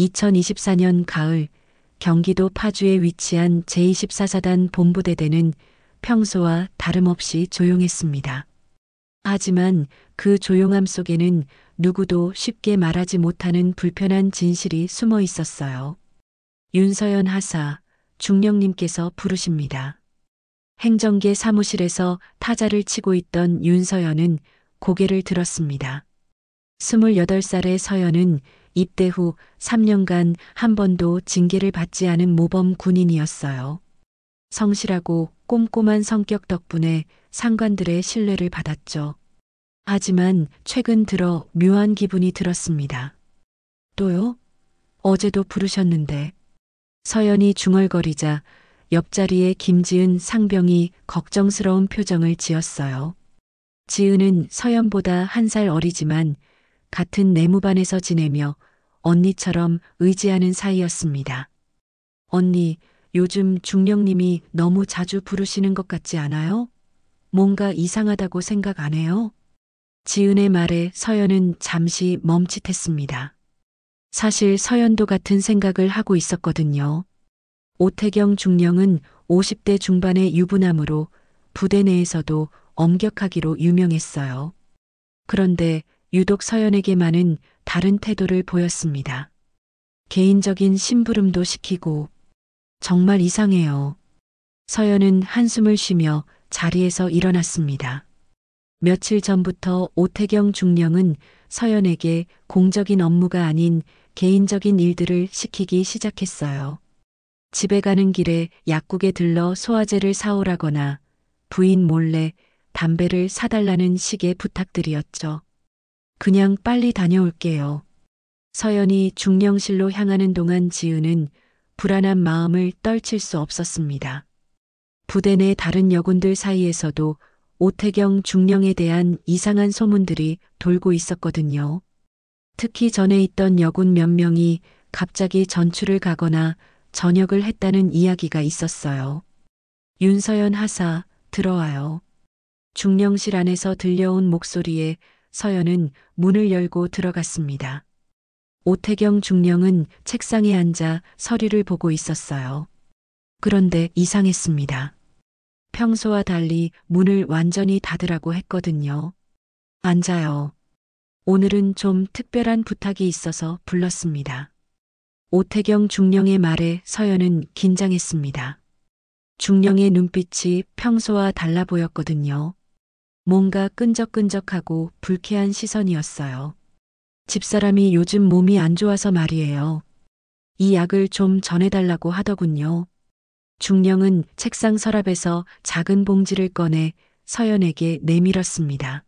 2024년 가을 경기도 파주에 위치한 제24사단 본부대대는 평소와 다름없이 조용했습니다. 하지만 그 조용함 속에는 누구도 쉽게 말하지 못하는 불편한 진실이 숨어 있었어요. 윤서연 하사, 중령님께서 부르십니다. 행정계 사무실에서 타자를 치고 있던 윤서연은 고개를 들었습니다. 28살의 서연은 입대 후 3년간 한 번도 징계를 받지 않은 모범 군인이었어요. 성실하고 꼼꼼한 성격 덕분에 상관들의 신뢰를 받았죠. 하지만 최근 들어 묘한 기분이 들었습니다. 또요? 어제도 부르셨는데. 서연이 중얼거리자 옆자리에 김지은 상병이 걱정스러운 표정을 지었어요. 지은은 서연보다 1살 어리지만 같은 내무반에서 지내며 언니처럼 의지하는 사이였습니다. 언니, 요즘 중령님이 너무 자주 부르시는 것 같지 않아요? 뭔가 이상하다고 생각 안 해요? 지은의 말에 서연은 잠시 멈칫했습니다. 사실 서연도 같은 생각을 하고 있었거든요. 오태경 중령은 50대 중반의 유부남으로 부대 내에서도 엄격하기로 유명했어요. 그런데 유독 서연에게만은 다른 태도를 보였습니다. 개인적인 심부름도 시키고 정말 이상해요. 서연은 한숨을 쉬며 자리에서 일어났습니다. 며칠 전부터 오태경 중령은 서연에게 공적인 업무가 아닌 개인적인 일들을 시키기 시작했어요. 집에 가는 길에 약국에 들러 소화제를 사오라거나 부인 몰래 담배를 사달라는 식의 부탁들이었죠. 그냥 빨리 다녀올게요. 서연이 중령실로 향하는 동안 지은은 불안한 마음을 떨칠 수 없었습니다. 부대 내 다른 여군들 사이에서도 오태경 중령에 대한 이상한 소문들이 돌고 있었거든요. 특히 전에 있던 여군 몇 명이 갑자기 전출을 가거나 전역을 했다는 이야기가 있었어요. 윤서연 하사, 들어와요. 중령실 안에서 들려온 목소리에 서연은 문을 열고 들어갔습니다. 오태경 중령은 책상에 앉아 서류를 보고 있었어요. 그런데 이상했습니다. 평소와 달리 문을 완전히 닫으라고 했거든요. 앉아요. 오늘은 좀 특별한 부탁이 있어서 불렀습니다. 오태경 중령의 말에 서연은 긴장했습니다. 중령의 눈빛이 평소와 달라 보였거든요. 뭔가 끈적끈적하고 불쾌한 시선이었어요. 집사람이 요즘 몸이 안 좋아서 말이에요. 이 약을 좀 전해달라고 하더군요. 중령은 책상 서랍에서 작은 봉지를 꺼내 서연에게 내밀었습니다.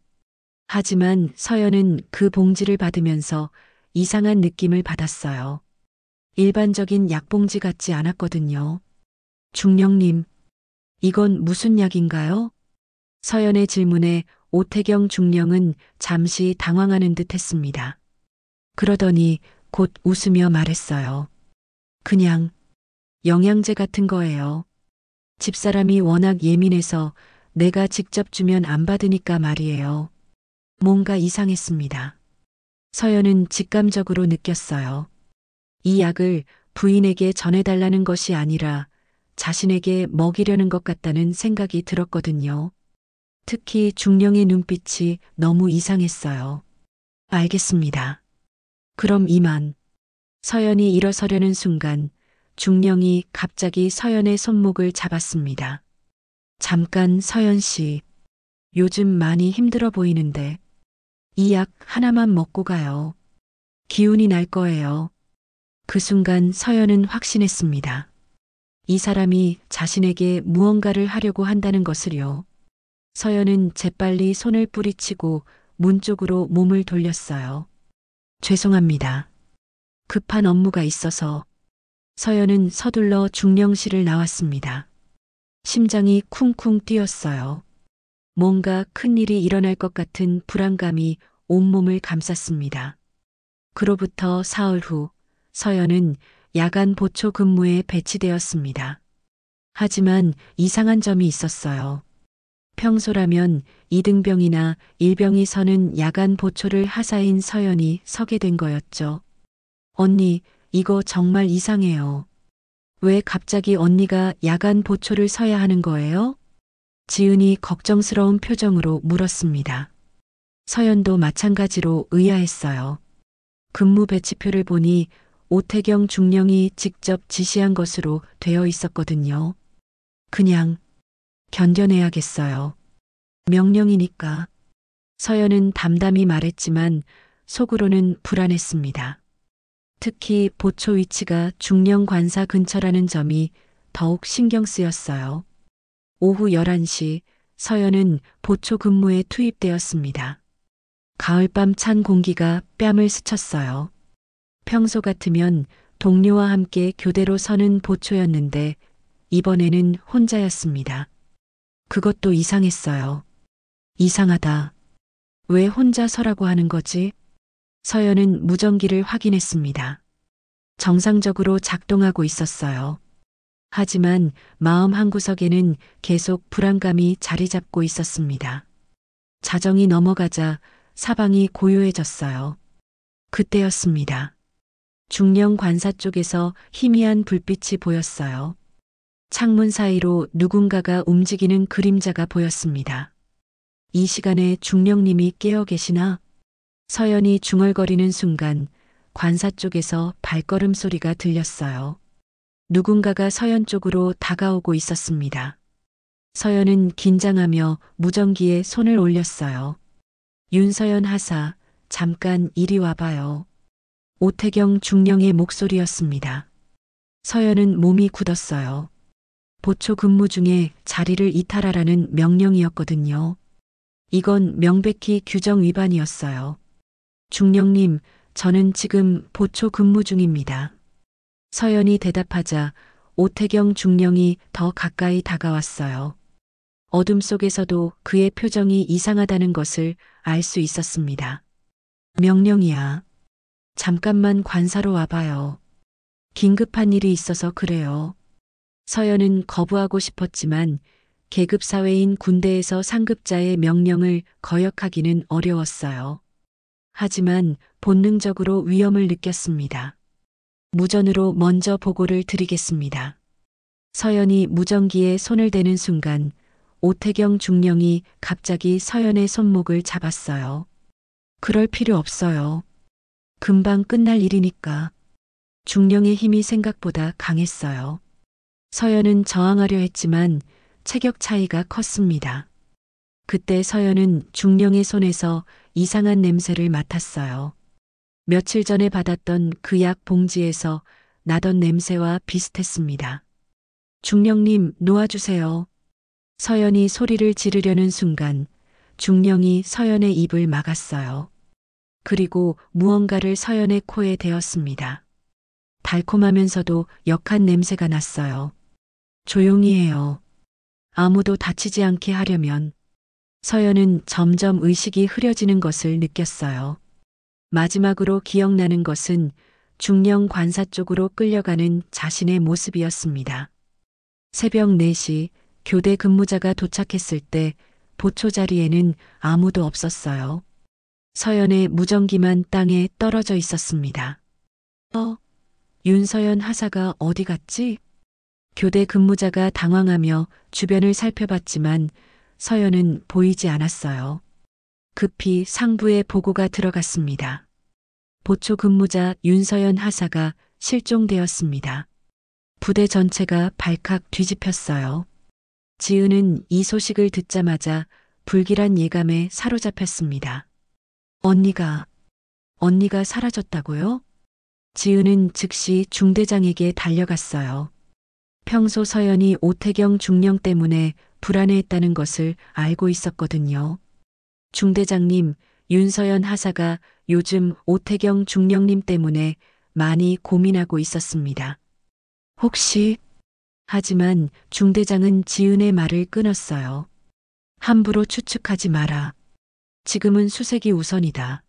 하지만 서연은 그 봉지를 받으면서 이상한 느낌을 받았어요. 일반적인 약봉지 같지 않았거든요. 중령님, 이건 무슨 약인가요? 서연의 질문에 오태경 중령은 잠시 당황하는 듯 했습니다. 그러더니 곧 웃으며 말했어요. 그냥 영양제 같은 거예요. 집사람이 워낙 예민해서 내가 직접 주면 안 받으니까 말이에요. 뭔가 이상했습니다. 서연은 직감적으로 느꼈어요. 이 약을 부인에게 전해달라는 것이 아니라 자신에게 먹이려는 것 같다는 생각이 들었거든요. 특히 중령의 눈빛이 너무 이상했어요. 알겠습니다. 그럼 이만. 서연이 일어서려는 순간 중령이 갑자기 서연의 손목을 잡았습니다. 잠깐 서연 씨, 요즘 많이 힘들어 보이는데 이 약 하나만 먹고 가요. 기운이 날 거예요. 그 순간 서연은 확신했습니다. 이 사람이 자신에게 무언가를 하려고 한다는 것을요. 서연은 재빨리 손을 뿌리치고 문 쪽으로 몸을 돌렸어요. 죄송합니다. 급한 업무가 있어서. 서연은 서둘러 중령실을 나왔습니다. 심장이 쿵쿵 뛰었어요. 뭔가 큰일이 일어날 것 같은 불안감이 온몸을 감쌌습니다. 그로부터 사흘 후 서연은 야간 보초 근무에 배치되었습니다. 하지만 이상한 점이 있었어요. 평소라면 이등병이나 일병이 서는 야간 보초를 하사인 서연이 서게 된 거였죠. 언니, 이거 정말 이상해요. 왜 갑자기 언니가 야간 보초를 서야 하는 거예요? 지은이 걱정스러운 표정으로 물었습니다. 서연도 마찬가지로 의아했어요. 근무 배치표를 보니 오태경 중령이 직접 지시한 것으로 되어 있었거든요. 그냥 견뎌내야겠어요. 명령이니까. 서연은 담담히 말했지만 속으로는 불안했습니다. 특히 보초 위치가 중령 관사 근처라는 점이 더욱 신경 쓰였어요. 오후 11시 서연은 보초 근무에 투입되었습니다. 가을밤 찬 공기가 뺨을 스쳤어요. 평소 같으면 동료와 함께 교대로 서는 보초였는데 이번에는 혼자였습니다. 그것도 이상했어요. 이상하다. 왜 혼자 서라고 하는 거지? 서연은 무전기를 확인했습니다. 정상적으로 작동하고 있었어요. 하지만 마음 한구석에는 계속 불안감이 자리 잡고 있었습니다. 자정이 넘어가자 사방이 고요해졌어요. 그때였습니다. 중령 관사 쪽에서 희미한 불빛이 보였어요. 창문 사이로 누군가가 움직이는 그림자가 보였습니다. 이 시간에 중령님이 깨어 계시나? 서연이 중얼거리는 순간 관사 쪽에서 발걸음 소리가 들렸어요. 누군가가 서연 쪽으로 다가오고 있었습니다. 서연은 긴장하며 무전기에 손을 올렸어요. 윤서연 하사, 잠깐 이리 와봐요. 오태경 중령의 목소리였습니다. 서연은 몸이 굳었어요. 보초 근무 중에 자리를 이탈하라는 명령이었거든요. 이건 명백히 규정 위반이었어요. 중령님, 저는 지금 보초 근무 중입니다. 서연이 대답하자 오태경 중령이 더 가까이 다가왔어요. 어둠 속에서도 그의 표정이 이상하다는 것을 알 수 있었습니다. 명령이야. 잠깐만 관사로 와봐요. 긴급한 일이 있어서 그래요. 서연은 거부하고 싶었지만 계급 사회인 군대에서 상급자의 명령을 거역하기는 어려웠어요. 하지만 본능적으로 위험을 느꼈습니다. 무전으로 먼저 보고를 드리겠습니다. 서연이 무전기에 손을 대는 순간 오태경 중령이 갑자기 서연의 손목을 잡았어요. 그럴 필요 없어요. 금방 끝날 일이니까. 중령의 힘이 생각보다 강했어요. 서연은 저항하려 했지만 체격 차이가 컸습니다. 그때 서연은 중령의 손에서 이상한 냄새를 맡았어요. 며칠 전에 받았던 그 약 봉지에서 나던 냄새와 비슷했습니다. 중령님, 놓아주세요. 서연이 소리를 지르려는 순간 중령이 서연의 입을 막았어요. 그리고 무언가를 서연의 코에 대었습니다. 달콤하면서도 역한 냄새가 났어요. 조용히 해요. 아무도 다치지 않게 하려면. 서연은 점점 의식이 흐려지는 것을 느꼈어요. 마지막으로 기억나는 것은 중령 관사 쪽으로 끌려가는 자신의 모습이었습니다. 새벽 4시 교대 근무자가 도착했을 때 보초 자리에는 아무도 없었어요. 서연의 무전기만 땅에 떨어져 있었습니다. 윤서연 하사가 어디 갔지? 교대 근무자가 당황하며 주변을 살펴봤지만 서연은 보이지 않았어요. 급히 상부에 보고가 들어갔습니다. 보초 근무자 윤서연 하사가 실종되었습니다. 부대 전체가 발칵 뒤집혔어요. 지은은 이 소식을 듣자마자 불길한 예감에 사로잡혔습니다. 언니가 사라졌다고요? 지은은 즉시 중대장에게 달려갔어요. 평소 서연이 오태경 중령 때문에 불안해했다는 것을 알고 있었거든요. 중대장님, 윤서연 하사가 요즘 오태경 중령님 때문에 많이 고민하고 있었습니다. 혹시? 하지만 중대장은 지은의 말을 끊었어요. 함부로 추측하지 마라. 지금은 수색이 우선이다.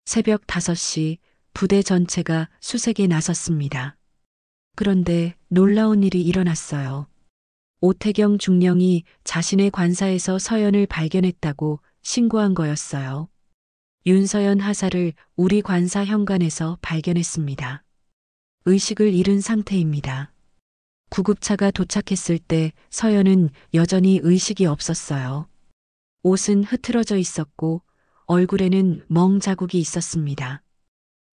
새벽 5시 부대 전체가 수색에 나섰습니다. 그런데 놀라운 일이 일어났어요. 오태경 중령이 자신의 관사에서 서연을 발견했다고 신고한 거였어요. 윤서연 하사를 우리 관사 현관에서 발견했습니다. 의식을 잃은 상태입니다. 구급차가 도착했을 때 서연은 여전히 의식이 없었어요. 옷은 흐트러져 있었고 얼굴에는 멍 자국이 있었습니다.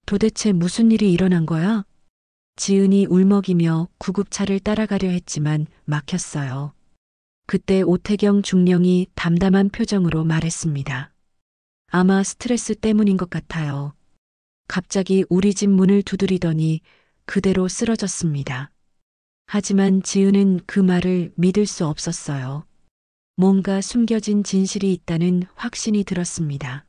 도대체 무슨 일이 일어난 거야? 지은이 울먹이며 구급차를 따라가려 했지만 막혔어요. 그때 오태경 중령이 담담한 표정으로 말했습니다. 아마 스트레스 때문인 것 같아요. 갑자기 우리 집 문을 두드리더니 그대로 쓰러졌습니다. 하지만 지은은 그 말을 믿을 수 없었어요. 뭔가 숨겨진 진실이 있다는 확신이 들었습니다.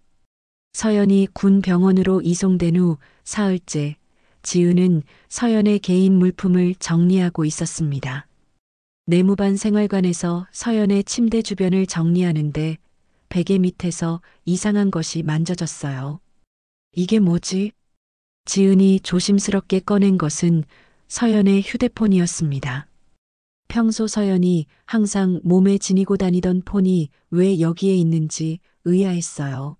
서연이 군 병원으로 이송된 후 사흘째, 지은은 서연의 개인 물품을 정리하고 있었습니다. 내무반 생활관에서 서연의 침대 주변을 정리하는데 베개 밑에서 이상한 것이 만져졌어요. 이게 뭐지? 지은이 조심스럽게 꺼낸 것은 서연의 휴대폰이었습니다. 평소 서연이 항상 몸에 지니고 다니던 폰이 왜 여기에 있는지 의아했어요.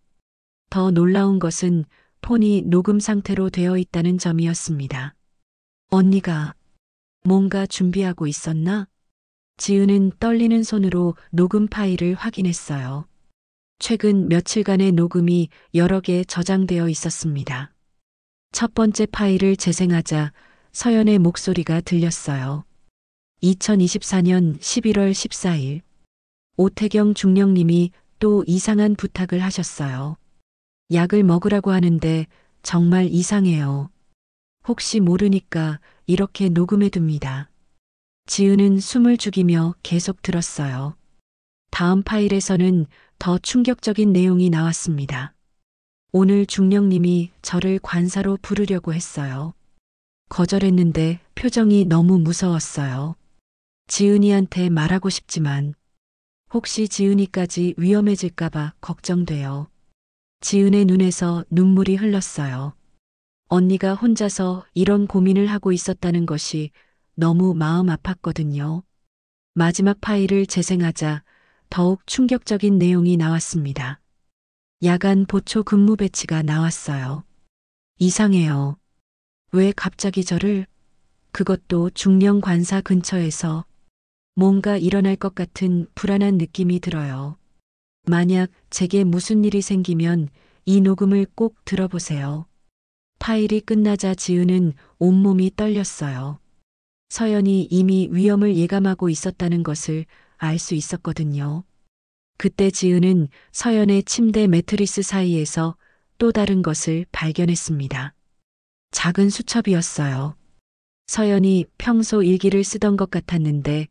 더 놀라운 것은 폰이 녹음 상태로 되어 있다는 점이었습니다. 언니가 뭔가 준비하고 있었나? 지은은 떨리는 손으로 녹음 파일을 확인했어요. 최근 며칠간의 녹음이 여러 개 저장되어 있었습니다. 첫 번째 파일을 재생하자 서연의 목소리가 들렸어요. 2024년 11월 14일. 오태경 중령님이 또 이상한 부탁을 하셨어요. 약을 먹으라고 하는데 정말 이상해요. 혹시 모르니까 이렇게 녹음해 둡니다. 지은은 숨을 죽이며 계속 들었어요. 다음 파일에서는 더 충격적인 내용이 나왔습니다. 오늘 중령님이 저를 관사로 부르려고 했어요. 거절했는데 표정이 너무 무서웠어요. 지은이한테 말하고 싶지만 혹시 지은이까지 위험해질까봐 걱정돼요. 지은의 눈에서 눈물이 흘렀어요. 언니가 혼자서 이런 고민을 하고 있었다는 것이 너무 마음 아팠거든요. 마지막 파일을 재생하자 더욱 충격적인 내용이 나왔습니다. 야간 보초 근무 배치가 나왔어요. 이상해요. 왜 갑자기 저를? 그것도 중령 관사 근처에서 뭔가 일어날 것 같은 불안한 느낌이 들어요. 만약 제게 무슨 일이 생기면 이 녹음을 꼭 들어보세요. 파일이 끝나자 지은은 온몸이 떨렸어요. 서연이 이미 위험을 예감하고 있었다는 것을 알 수 있었거든요. 그때 지은은 서연의 침대 매트리스 사이에서 또 다른 것을 발견했습니다. 작은 수첩이었어요. 서연이 평소 일기를 쓰던 것 같았는데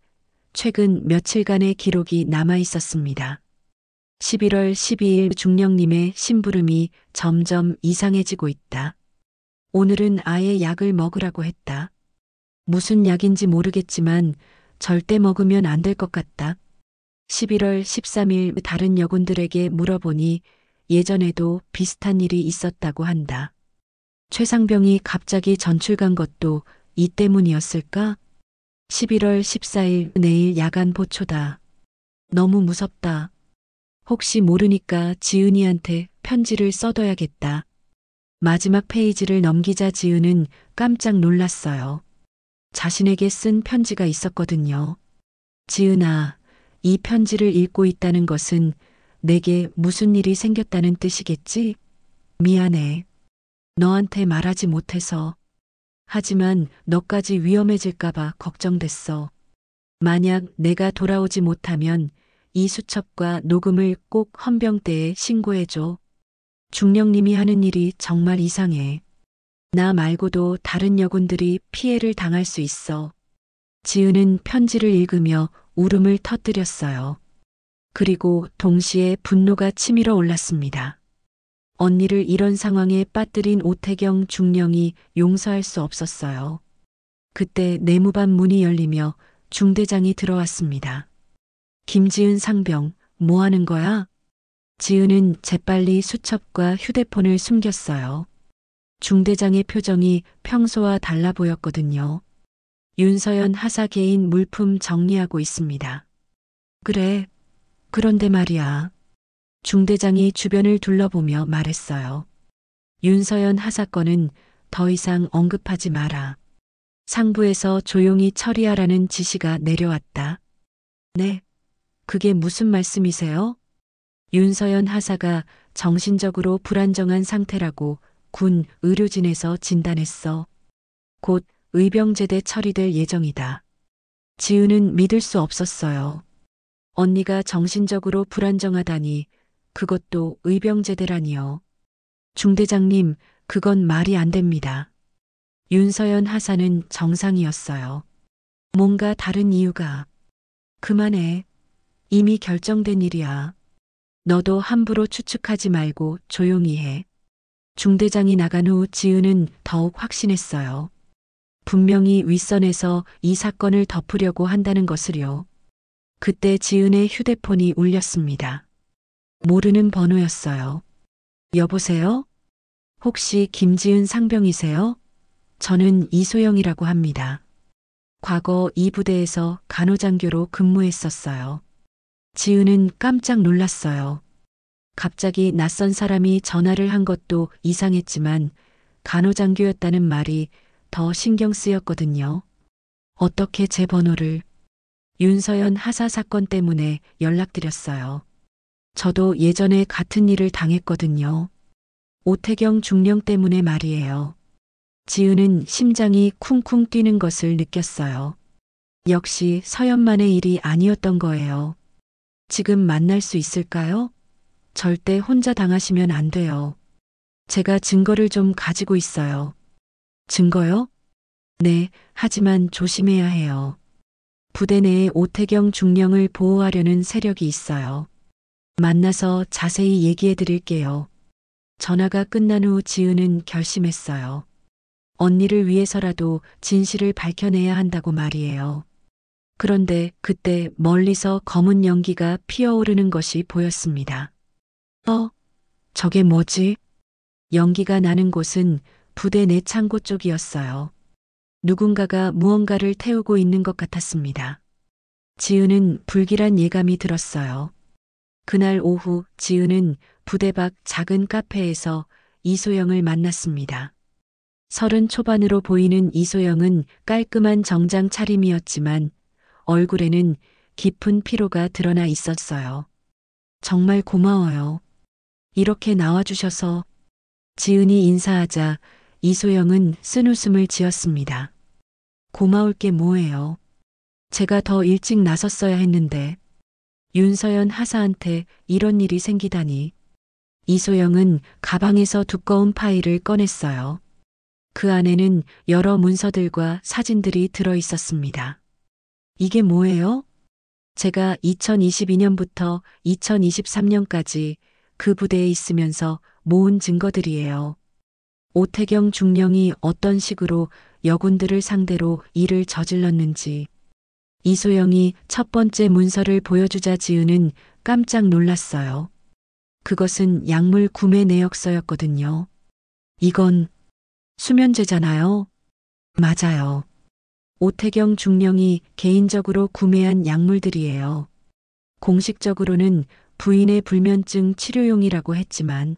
최근 며칠간의 기록이 남아 있었습니다. 11월 12일 중령님의 심부름이 점점 이상해지고 있다. 오늘은 아예 약을 먹으라고 했다. 무슨 약인지 모르겠지만 절대 먹으면 안 될 것 같다. 11월 13일 다른 여군들에게 물어보니 예전에도 비슷한 일이 있었다고 한다. 최상병이 갑자기 전출 간 것도 이 때문이었을까? 11월 14일 내일 야간 보초다. 너무 무섭다. 혹시 모르니까 지은이한테 편지를 써둬야겠다. 마지막 페이지를 넘기자 지은은 깜짝 놀랐어요. 자신에게 쓴 편지가 있었거든요. 지은아, 이 편지를 읽고 있다는 것은 내게 무슨 일이 생겼다는 뜻이겠지? 미안해. 너한테 말하지 못해서. 하지만 너까지 위험해질까봐 걱정됐어. 만약 내가 돌아오지 못하면 이 수첩과 녹음을 꼭 헌병대에 신고해줘. 중령님이 하는 일이 정말 이상해. 나 말고도 다른 여군들이 피해를 당할 수 있어. 지은은 편지를 읽으며 울음을 터뜨렸어요. 그리고 동시에 분노가 치밀어 올랐습니다. 언니를 이런 상황에 빠뜨린 오태경 중령이 용서할 수 없었어요. 그때 내무반 문이 열리며 중대장이 들어왔습니다. 김지은 상병, 뭐 하는 거야? 지은은 재빨리 수첩과 휴대폰을 숨겼어요. 중대장의 표정이 평소와 달라 보였거든요. 윤서연 하사 개인 물품 정리하고 있습니다. 그래, 그런데 말이야. 중대장이 주변을 둘러보며 말했어요. 윤서연 하사 건은 더 이상 언급하지 마라. 상부에서 조용히 처리하라는 지시가 내려왔다. 네, 그게 무슨 말씀이세요? 윤서연 하사가 정신적으로 불안정한 상태라고 군 의료진에서 진단했어. 곧 의병제대 처리될 예정이다. 지은은 믿을 수 없었어요. 언니가 정신적으로 불안정하다니, 그것도 의병제대라니요. 중대장님, 그건 말이 안 됩니다. 윤서연 하사는 정상이었어요. 뭔가 다른 이유가. 그만해. 이미 결정된 일이야. 너도 함부로 추측하지 말고 조용히 해. 중대장이 나간 후 지은은 더욱 확신했어요. 분명히 윗선에서 이 사건을 덮으려고 한다는 것을요. 그때 지은의 휴대폰이 울렸습니다. 모르는 번호였어요. 여보세요? 혹시 김지은 상병이세요? 저는 이소영이라고 합니다. 과거 이 부대에서 간호장교로 근무했었어요. 지은은 깜짝 놀랐어요. 갑자기 낯선 사람이 전화를 한 것도 이상했지만 간호장교였다는 말이 더 신경 쓰였거든요. 어떻게 제 번호를? 윤서연 하사 사건 때문에 연락드렸어요. 저도 예전에 같은 일을 당했거든요. 오태경 중령 때문에 말이에요. 지은은 심장이 쿵쿵 뛰는 것을 느꼈어요. 역시 서연만의 일이 아니었던 거예요. 지금 만날 수 있을까요? 절대 혼자 당하시면 안 돼요. 제가 증거를 좀 가지고 있어요. 증거요? 네, 하지만 조심해야 해요. 부대 내에 오태경 중령을 보호하려는 세력이 있어요. 만나서 자세히 얘기해 드릴게요. 전화가 끝난 후 지은은 결심했어요. 언니를 위해서라도 진실을 밝혀내야 한다고 말이에요. 그런데 그때 멀리서 검은 연기가 피어오르는 것이 보였습니다. 저게 뭐지? 연기가 나는 곳은 부대 내 창고 쪽이었어요. 누군가가 무언가를 태우고 있는 것 같았습니다. 지은은 불길한 예감이 들었어요. 그날 오후 지은은 부대 밖 작은 카페에서 이소영을 만났습니다. 30 초반으로 보이는 이소영은 깔끔한 정장 차림이었지만 얼굴에는 깊은 피로가 드러나 있었어요. 정말 고마워요. 이렇게 나와주셔서. 지은이 인사하자 이소영은 쓴웃음을 지었습니다. 고마울 게 뭐예요. 제가 더 일찍 나섰어야 했는데. 윤서연 하사한테 이런 일이 생기다니. 이소영은 가방에서 두꺼운 파일을 꺼냈어요. 그 안에는 여러 문서들과 사진들이 들어 있었습니다. 이게 뭐예요? 제가 2022년부터 2023년까지 그 부대에 있으면서 모은 증거들이에요. 오태경 중령이 어떤 식으로 여군들을 상대로 일을 저질렀는지. 이소영이 첫 번째 문서를 보여주자 지은은 깜짝 놀랐어요. 그것은 약물 구매 내역서였거든요. 이건 수면제잖아요. 맞아요. 오태경 중령이 개인적으로 구매한 약물들이에요. 공식적으로는 부인의 불면증 치료용이라고 했지만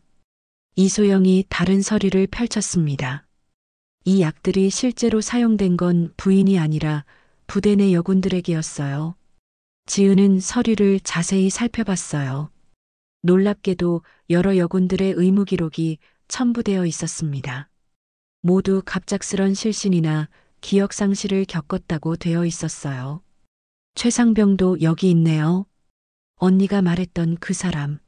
이소영이 다른 서류를 펼쳤습니다. 이 약들이 실제로 사용된 건 부인이 아니라 부대 내 여군들에게였어요. 지은은 서류를 자세히 살펴봤어요. 놀랍게도 여러 여군들의 의무 기록이 첨부되어 있었습니다. 모두 갑작스런 실신이나 기억 상실을 겪었다고 되어 있었어요. 최상병도 여기 있네요. 언니가 말했던 그 사람.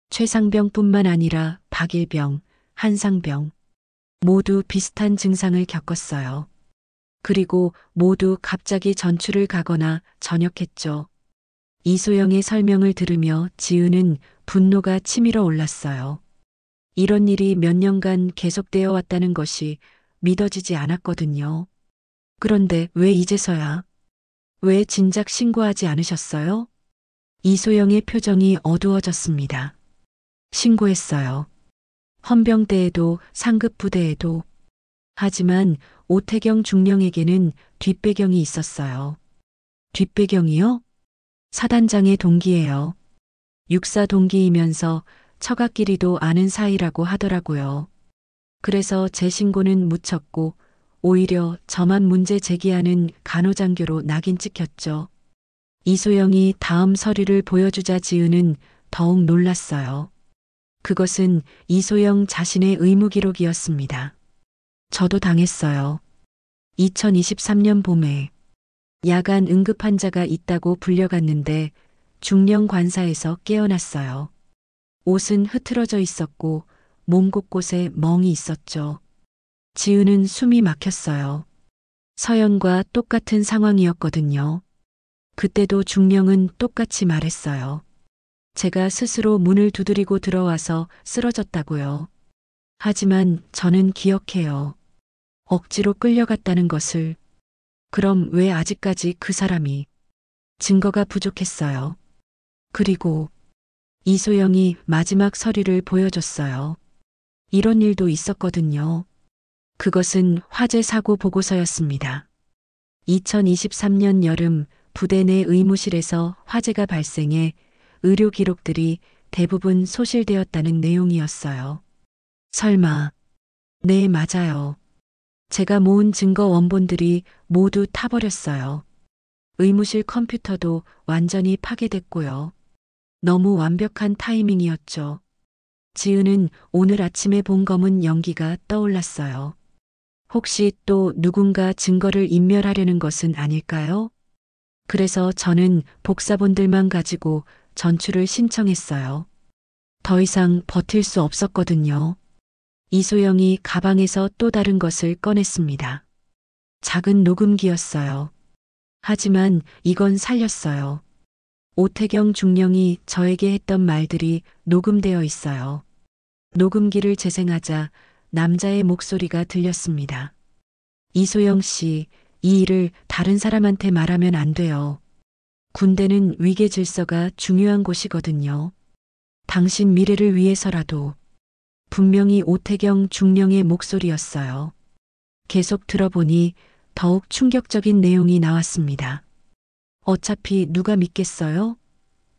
최상병뿐만 아니라 박일병, 한상병 모두 비슷한 증상을 겪었어요. 그리고 모두 갑자기 전출을 가거나 전역했죠. 이소영의 설명을 들으며 지은은 분노가 치밀어 올랐어요. 이런 일이 몇 년간 계속되어 왔다는 것이 믿어지지 않았거든요. 그런데 왜 이제서야? 왜 진작 신고하지 않으셨어요? 이소영의 표정이 어두워졌습니다. 신고했어요. 헌병대에도 상급 부대에도. 하지만 오태경 중령에게는 뒷배경이 있었어요. 뒷배경이요? 사단장의 동기예요. 육사 동기이면서 처갓끼리도 아는 사이라고 하더라고요. 그래서 제 신고는 묻혔고 오히려 저만 문제 제기하는 간호장교로 낙인 찍혔죠. 이소영이 다음 서류를 보여주자 지은은 더욱 놀랐어요. 그것은 이소영 자신의 의무 기록이었습니다. 저도 당했어요. 2023년 봄에 야간 응급 환자가 있다고 불려갔는데 중령 관사에서 깨어났어요. 옷은 흐트러져 있었고 몸 곳곳에 멍이 있었죠. 지은은 숨이 막혔어요. 서연과 똑같은 상황이었거든요. 그때도 중령은 똑같이 말했어요. 제가 스스로 문을 두드리고 들어와서 쓰러졌다고요. 하지만 저는 기억해요. 억지로 끌려갔다는 것을. 그럼 왜 아직까지 그 사람이. 증거가 부족했어요. 그리고 이소영이 마지막 서류를 보여줬어요. 이런 일도 있었거든요. 그것은 화재 사고 보고서였습니다. 2023년 여름 부대 내 의무실에서 화재가 발생해 의료 기록들이 대부분 소실되었다는 내용이었어요. 설마. 네, 맞아요. 제가 모은 증거 원본들이 모두 타버렸어요. 의무실 컴퓨터도 완전히 파괴됐고요. 너무 완벽한 타이밍이었죠. 지은은 오늘 아침에 본 검은 연기가 떠올랐어요. 혹시 또 누군가 증거를 인멸하려는 것은 아닐까요? 그래서 저는 복사본들만 가지고 전출을 신청했어요. 더 이상 버틸 수 없었거든요. 이소영이 가방에서 또 다른 것을 꺼냈습니다. 작은 녹음기였어요. 하지만 이건 살렸어요. 오태경 중령이 저에게 했던 말들이 녹음되어 있어요. 녹음기를 재생하자 남자의 목소리가 들렸습니다. 이소영 씨, 이 일을 다른 사람한테 말하면 안 돼요. 군대는 위계 질서가 중요한 곳이거든요. 당신 미래를 위해서라도. 분명히 오태경 중령의 목소리였어요. 계속 들어보니 더욱 충격적인 내용이 나왔습니다. 어차피 누가 믿겠어요?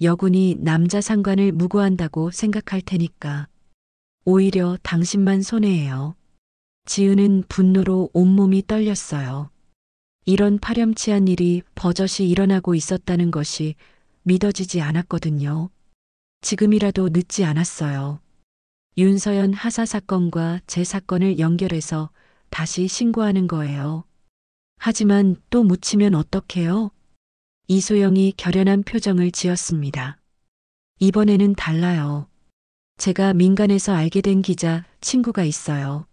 여군이 남자 상관을 무고한다고 생각할 테니까. 오히려 당신만 손해예요. 지은은 분노로 온몸이 떨렸어요. 이런 파렴치한 일이 버젓이 일어나고 있었다는 것이 믿어지지 않았거든요. 지금이라도 늦지 않았어요. 윤서연 하사 사건과 제 사건을 연결해서 다시 신고하는 거예요. 하지만 또 묻히면 어떡해요? 이소영이 결연한 표정을 지었습니다. 이번에는 달라요. 제가 민간에서 알게 된 기자 친구가 있어요.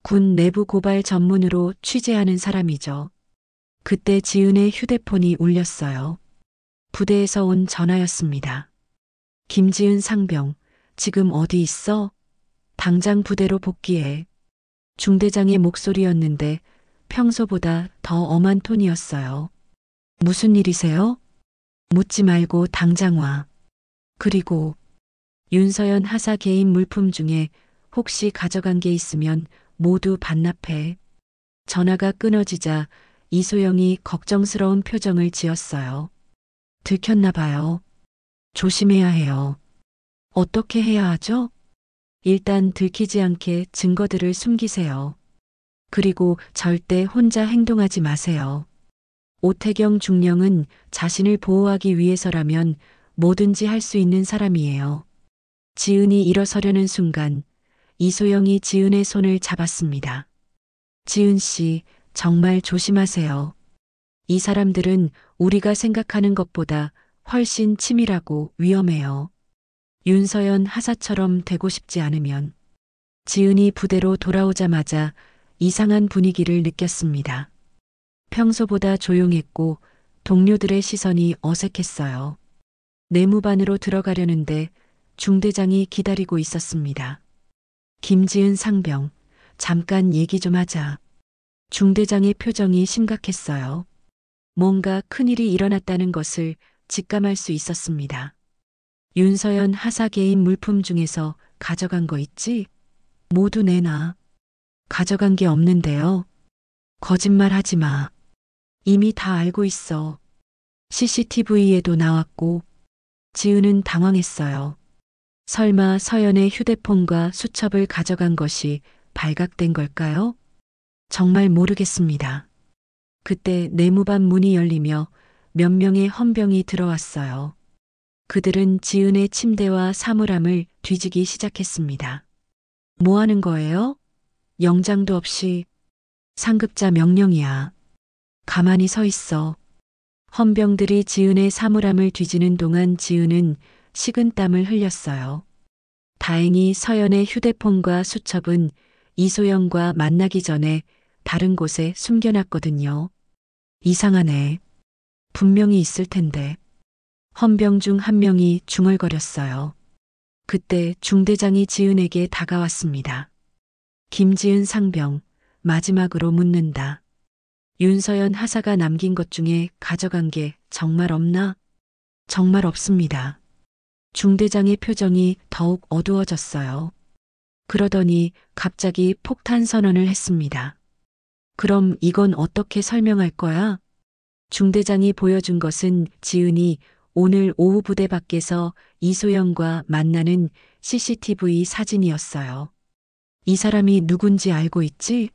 군 내부 고발 전문으로 취재하는 사람이죠. 그때 지은의 휴대폰이 울렸어요. 부대에서 온 전화였습니다. 김지은 상병, 지금 어디 있어? 당장 부대로 복귀해. 중대장의 목소리였는데 평소보다 더 엄한 톤이었어요. 무슨 일이세요? 묻지 말고 당장 와. 그리고 윤서연 하사 개인 물품 중에 혹시 가져간 게 있으면 모두 반납해. 전화가 끊어지자 이소영이 걱정스러운 표정을 지었어요. 들켰나 봐요. 조심해야 해요. 어떻게 해야 하죠? 일단 들키지 않게 증거들을 숨기세요. 그리고 절대 혼자 행동하지 마세요. 오태경 중령은 자신을 보호하기 위해서라면 뭐든지 할 수 있는 사람이에요. 지은이 일어서려는 순간 이소영이 지은의 손을 잡았습니다. 지은 씨, 정말 조심하세요. 이 사람들은 우리가 생각하는 것보다 훨씬 치밀하고 위험해요. 윤서연 하사처럼 되고 싶지 않으면. 지은이 부대로 돌아오자마자 이상한 분위기를 느꼈습니다. 평소보다 조용했고 동료들의 시선이 어색했어요. 내무반으로 들어가려는데 중대장이 기다리고 있었습니다. 김지은 상병, 잠깐 얘기 좀 하자. 중대장의 표정이 심각했어요. 뭔가 큰일이 일어났다는 것을 직감할 수 있었습니다. 윤서연 하사 개인 물품 중에서 가져간 거 있지? 모두 내놔. 가져간 게 없는데요. 거짓말 하지 마. 이미 다 알고 있어. CCTV에도 나왔고. 지은은 당황했어요. 설마 서연의 휴대폰과 수첩을 가져간 것이 발각된 걸까요? 정말 모르겠습니다. 그때 내무반 문이 열리며 몇 명의 헌병이 들어왔어요. 그들은 지은의 침대와 사물함을 뒤지기 시작했습니다. 뭐 하는 거예요? 영장도 없이. 상급자 명령이야. 가만히 서 있어. 헌병들이 지은의 사물함을 뒤지는 동안 지은은 식은땀을 흘렸어요. 다행히 서연의 휴대폰과 수첩은 이소영과 만나기 전에 다른 곳에 숨겨놨거든요. 이상하네. 분명히 있을 텐데. 헌병 중 한 명이 중얼거렸어요. 그때 중대장이 지은에게 다가왔습니다. 김지은 상병, 마지막으로 묻는다. 윤서연 하사가 남긴 것 중에 가져간 게 정말 없나? 정말 없습니다. 중대장의 표정이 더욱 어두워졌어요. 그러더니 갑자기 폭탄 선언을 했습니다. 그럼 이건 어떻게 설명할 거야? 중대장이 보여준 것은 지은이 오늘 오후 부대 밖에서 이소영과 만나는 CCTV 사진이었어요. 이 사람이 누군지 알고 있지?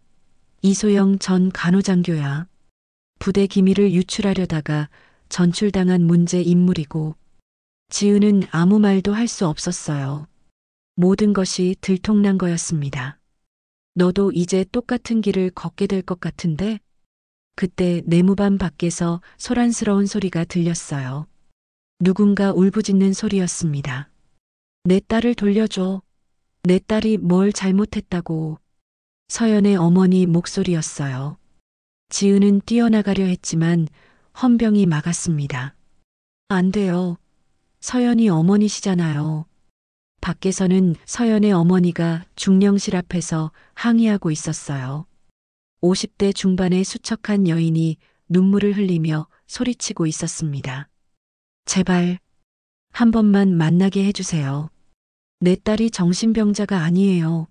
이소영 전 간호장교야. 부대 기밀을 유출하려다가 전출당한 문제 인물이고, 지은은 아무 말도 할 수 없었어요. 모든 것이 들통난 거였습니다. 너도 이제 똑같은 길을 걷게 될 것 같은데? 그때 내무반 밖에서 소란스러운 소리가 들렸어요. 누군가 울부짖는 소리였습니다. 내 딸을 돌려줘. 내 딸이 뭘 잘못했다고. 서연의 어머니 목소리였어요. 지은은 뛰어나가려 했지만 헌병이 막았습니다. 안 돼요. 서연이 어머니시잖아요. 밖에서는 서연의 어머니가 중령실 앞에서 항의하고 있었어요. 50대 중반의 수척한 여인이 눈물을 흘리며 소리치고 있었습니다. 제발 한 번만 만나게 해주세요. 내 딸이 정신병자가 아니에요.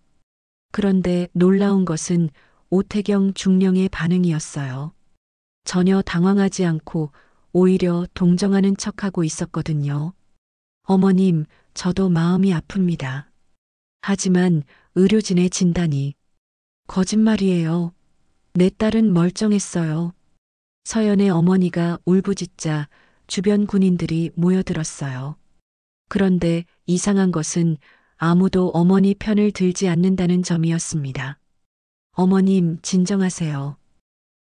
그런데 놀라운 것은 오태경 중령의 반응이었어요. 전혀 당황하지 않고 오히려 동정하는 척하고 있었거든요. 어머님, 저도 마음이 아픕니다. 하지만 의료진의 진단이 거짓말이에요. 내 딸은 멀쩡했어요. 서연의 어머니가 울부짖자 주변 군인들이 모여들었어요. 그런데 이상한 것은 아무도 어머니 편을 들지 않는다는 점이었습니다. 어머님, 진정하세요.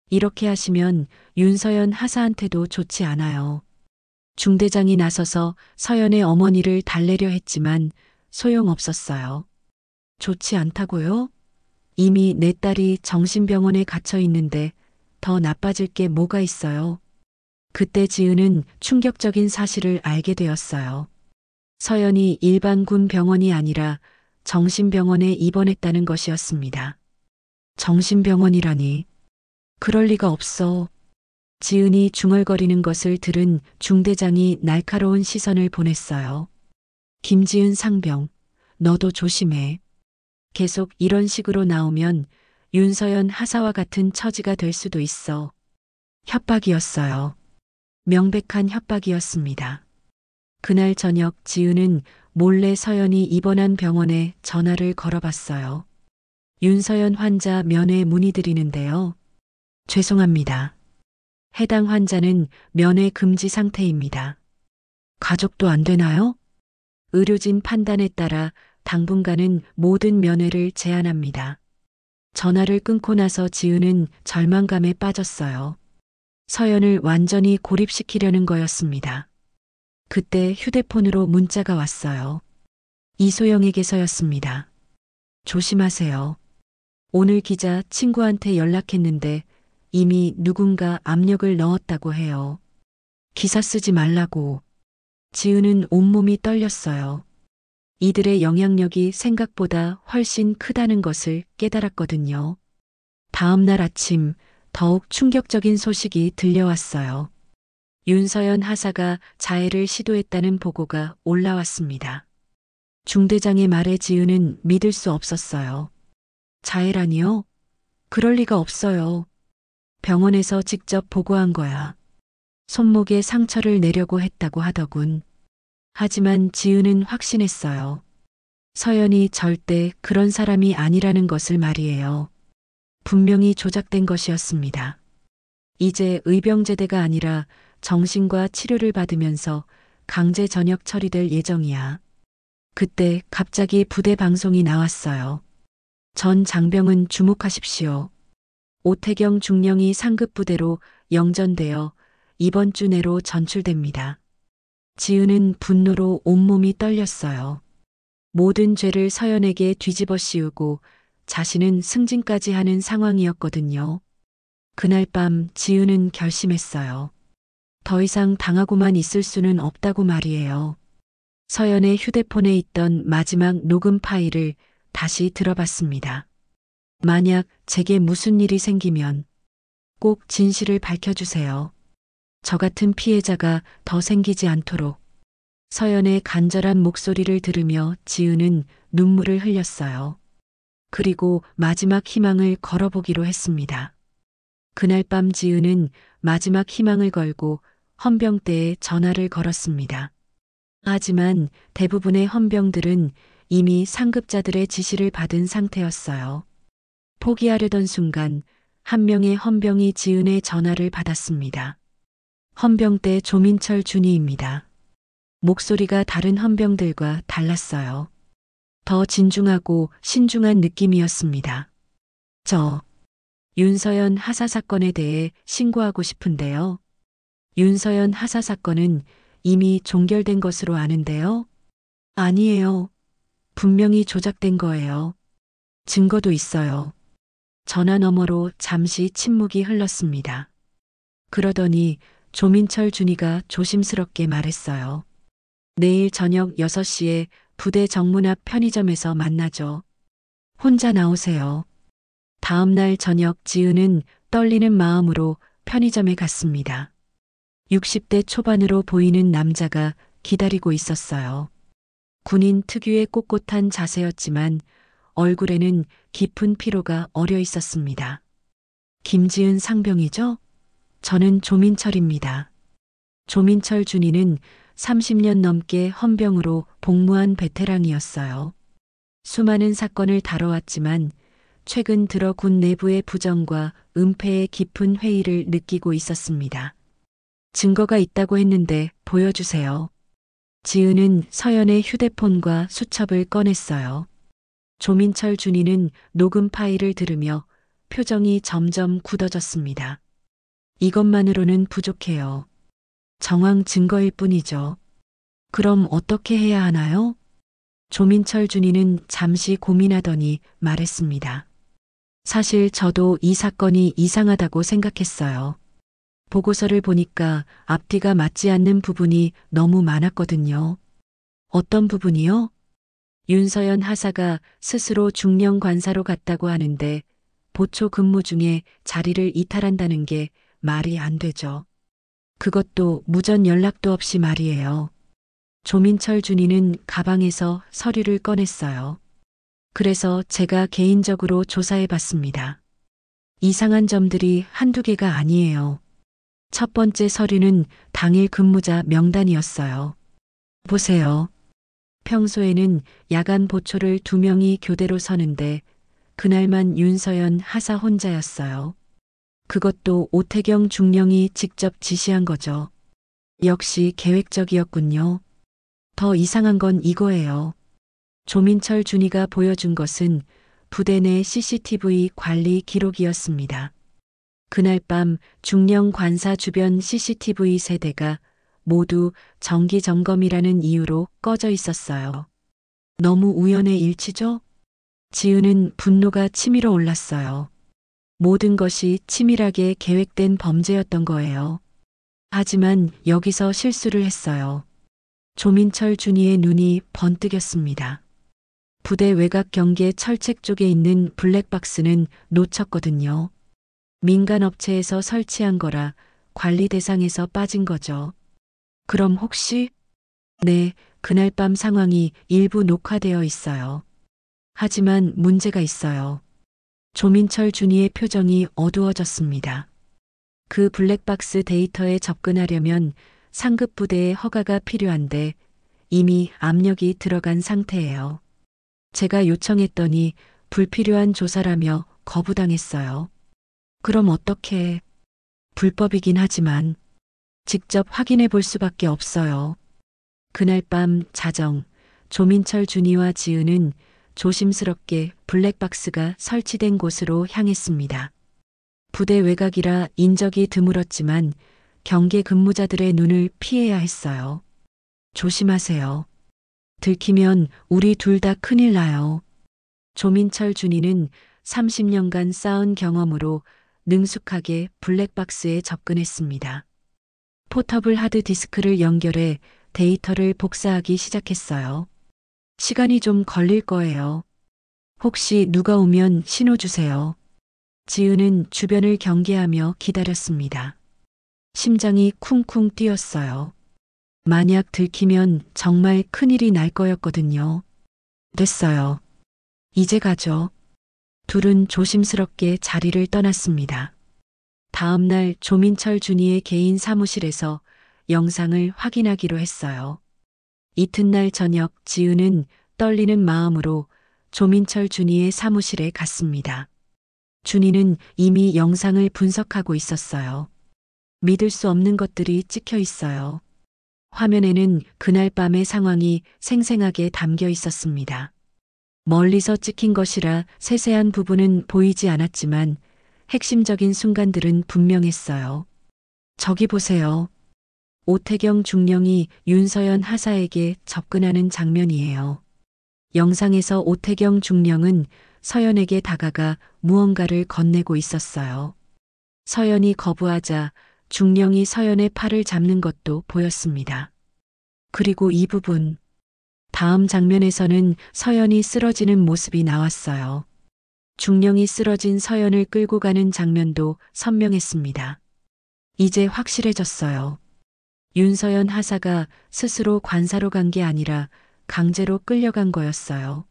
이렇게 하시면 윤서연 하사한테도 좋지 않아요. 중대장이 나서서 서연의 어머니를 달래려 했지만 소용없었어요. 좋지 않다고요? 이미 내 딸이 정신병원에 갇혀 있는데 더 나빠질 게 뭐가 있어요? 그때 지은은 충격적인 사실을 알게 되었어요. 서연이 일반 군 병원이 아니라 정신병원에 입원했다는 것이었습니다. 정신병원이라니. 그럴 리가 없어. 지은이 중얼거리는 것을 들은 중대장이 날카로운 시선을 보냈어요. 김지은 상병, 너도 조심해. 계속 이런 식으로 나오면 윤서연 하사와 같은 처지가 될 수도 있어. 협박이었어요. 명백한 협박이었습니다. 그날 저녁 지은은 몰래 서연이 입원한 병원에 전화를 걸어봤어요. 윤서연 환자 면회 문의드리는데요. 죄송합니다. 해당 환자는 면회 금지 상태입니다. 가족도 안 되나요? 의료진 판단에 따라 당분간은 모든 면회를 제한합니다. 전화를 끊고 나서 지은은 절망감에 빠졌어요. 서연을 완전히 고립시키려는 거였습니다. 그때 휴대폰으로 문자가 왔어요. 이소영에게서였습니다. 조심하세요. 오늘 기자 친구한테 연락했는데 이미 누군가 압력을 넣었다고 해요. 기사 쓰지 말라고. 지은은 온몸이 떨렸어요. 이들의 영향력이 생각보다 훨씬 크다는 것을 깨달았거든요. 다음 날 아침 더욱 충격적인 소식이 들려왔어요. 윤서연 하사가 자해를 시도했다는 보고가 올라왔습니다. 중대장의 말에 지은은 믿을 수 없었어요. 자해라니요? 그럴 리가 없어요. 병원에서 직접 보고한 거야. 손목에 상처를 내려고 했다고 하더군. 하지만 지은은 확신했어요. 서연이 절대 그런 사람이 아니라는 것을 말이에요. 분명히 조작된 것이었습니다. 이제 의병제대가 아니라 정신과 치료를 받으면서 강제 전역 처리될 예정이야. 그때 갑자기 부대 방송이 나왔어요. 전 장병은 주목하십시오. 오태경 중령이 상급 부대로 영전되어 이번 주 내로 전출됩니다. 지은은 분노로 온몸이 떨렸어요. 모든 죄를 서연에게 뒤집어 씌우고 자신은 승진까지 하는 상황이었거든요. 그날 밤 지은은 결심했어요. 더 이상 당하고만 있을 수는 없다고 말이에요. 서연의 휴대폰에 있던 마지막 녹음 파일을 다시 들어봤습니다. 만약 제게 무슨 일이 생기면 꼭 진실을 밝혀주세요. 저 같은 피해자가 더 생기지 않도록. 서연의 간절한 목소리를 들으며 지은은 눈물을 흘렸어요. 그리고 마지막 희망을 걸어보기로 했습니다. 그날 밤 지은은 마지막 희망을 걸고 헌병대에 전화를 걸었습니다. 하지만 대부분의 헌병들은 이미 상급자들의 지시를 받은 상태였어요. 포기하려던 순간 한 명의 헌병이 지은의 전화를 받았습니다. 헌병대 조민철 준이입니다. 목소리가 다른 헌병들과 달랐어요. 더 진중하고 신중한 느낌이었습니다. 저 윤서연 하사 사건에 대해 신고하고 싶은데요. 윤서연 하사 사건은 이미 종결된 것으로 아는데요. 아니에요. 분명히 조작된 거예요. 증거도 있어요. 전화 너머로 잠시 침묵이 흘렀습니다. 그러더니 조민철 준이가 조심스럽게 말했어요. 내일 저녁 6시에 부대 정문 앞 편의점에서 만나죠. 혼자 나오세요. 다음 날 저녁 지은은 떨리는 마음으로 편의점에 갔습니다. 60대 초반으로 보이는 남자가 기다리고 있었어요. 군인 특유의 꼿꼿한 자세였지만 얼굴에는 깊은 피로가 어려 있었습니다. 김지은 상병이죠? 저는 조민철입니다. 조민철 준이는 30년 넘게 헌병으로 복무한 베테랑이었어요. 수많은 사건을 다뤄왔지만 최근 들어 군 내부의 부정과 은폐의 깊은 회의를 느끼고 있었습니다. 증거가 있다고 했는데 보여주세요. 지은은 서연의 휴대폰과 수첩을 꺼냈어요. 조민철 준이는 녹음 파일을 들으며 표정이 점점 굳어졌습니다. 이것만으로는 부족해요. 정황 증거일 뿐이죠. 그럼 어떻게 해야 하나요? 조민철 준이는 잠시 고민하더니 말했습니다. 사실 저도 이 사건이 이상하다고 생각했어요. 보고서를 보니까 앞뒤가 맞지 않는 부분이 너무 많았거든요. 어떤 부분이요? 윤서연 하사가 스스로 중령 관사로 갔다고 하는데 보초 근무 중에 자리를 이탈한다는 게 말이 안 되죠. 그것도 무전 연락도 없이 말이에요. 조민철 준이는 가방에서 서류를 꺼냈어요. 그래서 제가 개인적으로 조사해 봤습니다. 이상한 점들이 한두 개가 아니에요. 첫 번째 서류는 당일 근무자 명단이었어요. 보세요. 평소에는 야간 보초를 2명이 교대로 서는데 그날만 윤서연 하사 혼자였어요. 그것도 오태경 중령이 직접 지시한 거죠. 역시 계획적이었군요. 더 이상한 건 이거예요. 조민철 준이가 보여준 것은 부대 내 CCTV 관리 기록이었습니다. 그날 밤 중령 관사 주변 CCTV 세대가 모두 정기 점검이라는 이유로 꺼져 있었어요. 너무 우연의 일치죠? 지은은 분노가 치밀어 올랐어요. 모든 것이 치밀하게 계획된 범죄였던 거예요. 하지만 여기서 실수를 했어요. 조민철 준이의 눈이 번뜩였습니다. 부대 외곽 경계 철책 쪽에 있는 블랙박스는 놓쳤거든요. 민간 업체에서 설치한 거라 관리 대상에서 빠진 거죠. 그럼 혹시? 네, 그날 밤 상황이 일부 녹화되어 있어요. 하지만 문제가 있어요. 조민철 준이의 표정이 어두워졌습니다. 그 블랙박스 데이터에 접근하려면 상급 부대의 허가가 필요한데 이미 압력이 들어간 상태예요. 제가 요청했더니 불필요한 조사라며 거부당했어요. 그럼 어떻게? 불법이긴 하지만 직접 확인해 볼 수밖에 없어요. 그날 밤 자정, 조민철 준이와 지은은 조심스럽게 블랙박스가 설치된 곳으로 향했습니다. 부대 외곽이라 인적이 드물었지만 경계 근무자들의 눈을 피해야 했어요. 조심하세요. 들키면 우리 둘 다 큰일 나요. 조민철 준이는 30년간 쌓은 경험으로 능숙하게 블랙박스에 접근했습니다. 포터블 하드디스크를 연결해 데이터를 복사하기 시작했어요. 시간이 좀 걸릴 거예요. 혹시 누가 오면 신호 주세요. 지은은 주변을 경계하며 기다렸습니다. 심장이 쿵쿵 뛰었어요. 만약 들키면 정말 큰일이 날 거였거든요. 됐어요. 이제 가죠. 둘은 조심스럽게 자리를 떠났습니다. 다음 날 조민철 준이의 개인 사무실에서 영상을 확인하기로 했어요. 이튿날 저녁 지은은 떨리는 마음으로 조민철 준이의 사무실에 갔습니다. 준이는 이미 영상을 분석하고 있었어요. 믿을 수 없는 것들이 찍혀 있어요. 화면에는 그날 밤의 상황이 생생하게 담겨 있었습니다. 멀리서 찍힌 것이라 세세한 부분은 보이지 않았지만 핵심적인 순간들은 분명했어요. 저기 보세요. 오태경 중령이 윤서연 하사에게 접근하는 장면이에요. 영상에서 오태경 중령은 서연에게 다가가 무언가를 건네고 있었어요. 서연이 거부하자 중령이 서연의 팔을 잡는 것도 보였습니다. 그리고 이 부분. 다음 장면에서는 서연이 쓰러지는 모습이 나왔어요. 중령이 쓰러진 서연을 끌고 가는 장면도 선명했습니다. 이제 확실해졌어요. 윤서연 하사가 스스로 관사로 간 게 아니라 강제로 끌려간 거였어요.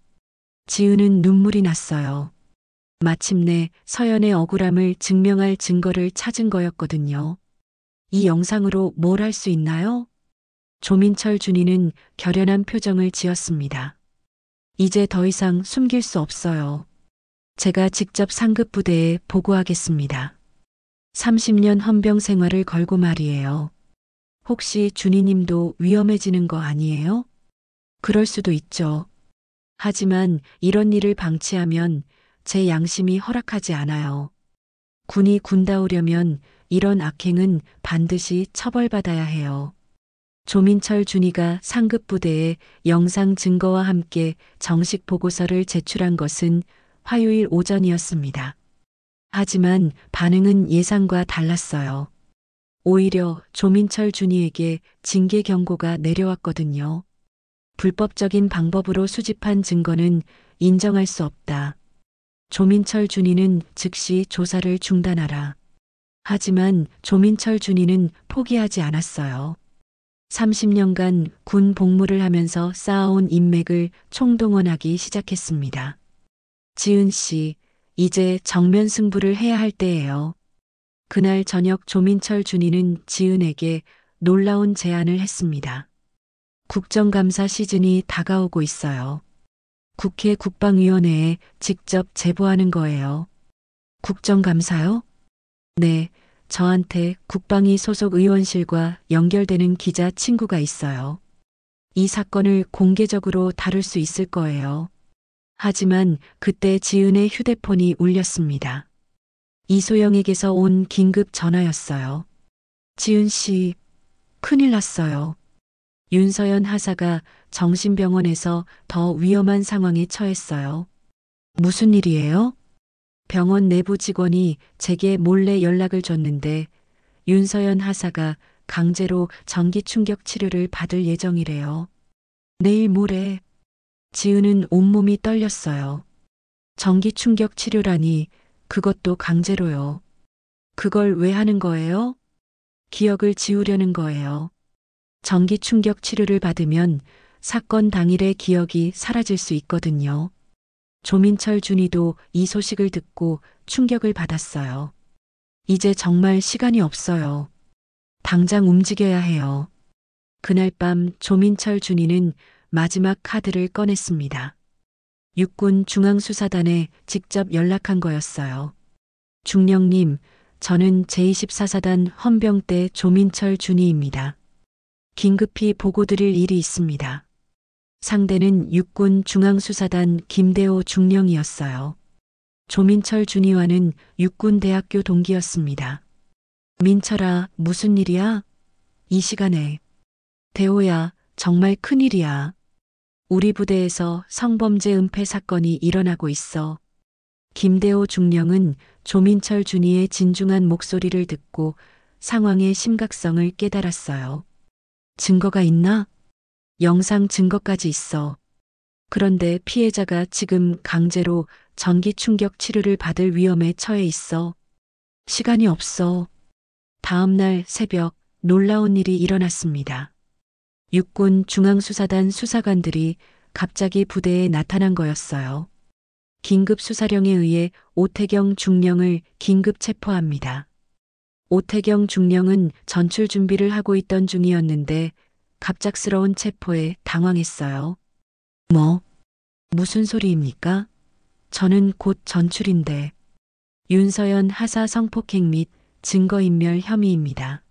지은은 눈물이 났어요. 마침내 서연의 억울함을 증명할 증거를 찾은 거였거든요. 이 영상으로 뭘 할 수 있나요? 조민철 준이는 결연한 표정을 지었습니다. 이제 더 이상 숨길 수 없어요. 제가 직접 상급 부대에 보고하겠습니다. 30년 헌병 생활을 걸고 말이에요. 혹시 준이님도 위험해지는 거 아니에요? 그럴 수도 있죠. 하지만 이런 일을 방치하면 제 양심이 허락하지 않아요. 군이 군다우려면 이런 악행은 반드시 처벌받아야 해요. 조민철 준이가 상급 부대에 영상 증거와 함께 정식 보고서를 제출한 것은 화요일 오전이었습니다. 하지만 반응은 예상과 달랐어요. 오히려 조민철 준이에게 징계 경고가 내려왔거든요. 불법적인 방법으로 수집한 증거는 인정할 수 없다. 조민철 준이는 즉시 조사를 중단하라. 하지만 조민철 준이는 포기하지 않았어요. 30년간 군 복무를 하면서 쌓아온 인맥을 총동원하기 시작했습니다. 지은 씨, 이제 정면 승부를 해야 할 때예요. 그날 저녁 조민철 준이는 지은에게 놀라운 제안을 했습니다. 국정감사 시즌이 다가오고 있어요. 국회 국방위원회에 직접 제보하는 거예요. 국정감사요? 네, 저한테 국방위 소속 의원실과 연결되는 기자 친구가 있어요. 이 사건을 공개적으로 다룰 수 있을 거예요. 하지만 그때 지은의 휴대폰이 울렸습니다. 이소영에게서 온 긴급 전화였어요. 지은 씨, 큰일 났어요. 윤서연 하사가 정신병원에서 더 위험한 상황에 처했어요. 무슨 일이에요? 병원 내부 직원이 제게 몰래 연락을 줬는데 윤서연 하사가 강제로 전기 충격 치료를 받을 예정이래요. 내일 모레. 지은은 온몸이 떨렸어요. 전기 충격 치료라니 그것도 강제로요. 그걸 왜 하는 거예요? 기억을 지우려는 거예요. 전기 충격 치료를 받으면 사건 당일의 기억이 사라질 수 있거든요. 조민철 준이도 이 소식을 듣고 충격을 받았어요. 이제 정말 시간이 없어요. 당장 움직여야 해요. 그날 밤 조민철 준이는 마지막 카드를 꺼냈습니다. 육군 중앙수사단에 직접 연락한 거였어요. 중령님, 저는 제24사단 헌병대 조민철 준이입니다. 긴급히 보고드릴 일이 있습니다. 상대는 육군 중앙수사단 김대호 중령이었어요. 조민철 준이와는 육군대학교 동기였습니다. 민철아, 무슨 일이야? 이 시간에. 대호야, 정말 큰일이야. 우리 부대에서 성범죄 은폐 사건이 일어나고 있어. 김대호 중령은 조민철 준이의 진중한 목소리를 듣고 상황의 심각성을 깨달았어요. 증거가 있나? 영상 증거까지 있어. 그런데 피해자가 지금 강제로 전기 충격 치료를 받을 위험에 처해 있어. 시간이 없어. 다음 날 새벽 놀라운 일이 일어났습니다. 육군 중앙수사단 수사관들이 갑자기 부대에 나타난 거였어요. 긴급 수사령에 의해 오태경 중령을 긴급 체포합니다. 오태경 중령은 전출 준비를 하고 있던 중이었는데 갑작스러운 체포에 당황했어요. 무슨 소리입니까? 저는 곧 전출인데. 윤서연 하사 성폭행 및 증거인멸 혐의입니다.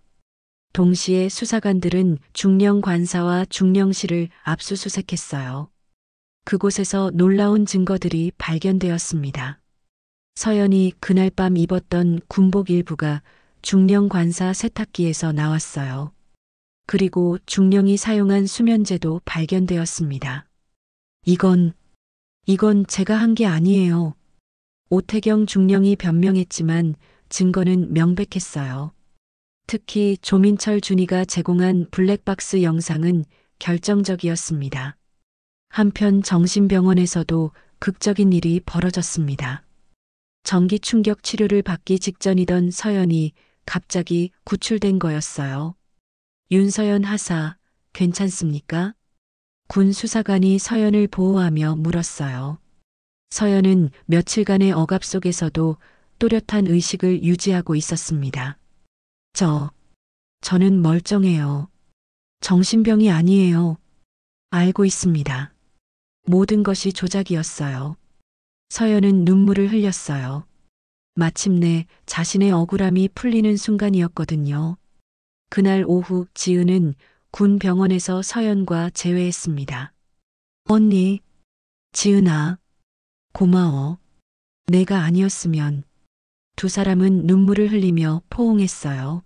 동시에 수사관들은 중령 관사와 중령실을 압수수색했어요. 그곳에서 놀라운 증거들이 발견되었습니다. 서연이 그날 밤 입었던 군복 일부가 중령 관사 세탁기에서 나왔어요. 그리고 중령이 사용한 수면제도 발견되었습니다. 이건 제가 한 게 아니에요. 오태경 중령이 변명했지만 증거는 명백했어요. 특히 조민철 준이가 제공한 블랙박스 영상은 결정적이었습니다. 한편 정신병원에서도 극적인 일이 벌어졌습니다. 전기 충격 치료를 받기 직전이던 서연이 갑자기 구출된 거였어요. 윤서연 하사, 괜찮습니까? 군 수사관이 서연을 보호하며 물었어요. 서연은 며칠간의 억압 속에서도 또렷한 의식을 유지하고 있었습니다. 저는 멀쩡해요. 정신병이 아니에요. 알고 있습니다. 모든 것이 조작이었어요. 서연은 눈물을 흘렸어요. 마침내 자신의 억울함이 풀리는 순간이었거든요. 그날 오후 지은은 군 병원에서 서연과 재회했습니다. 언니, 지은아, 고마워. 내가 아니었으면. 두 사람은 눈물을 흘리며 포옹했어요.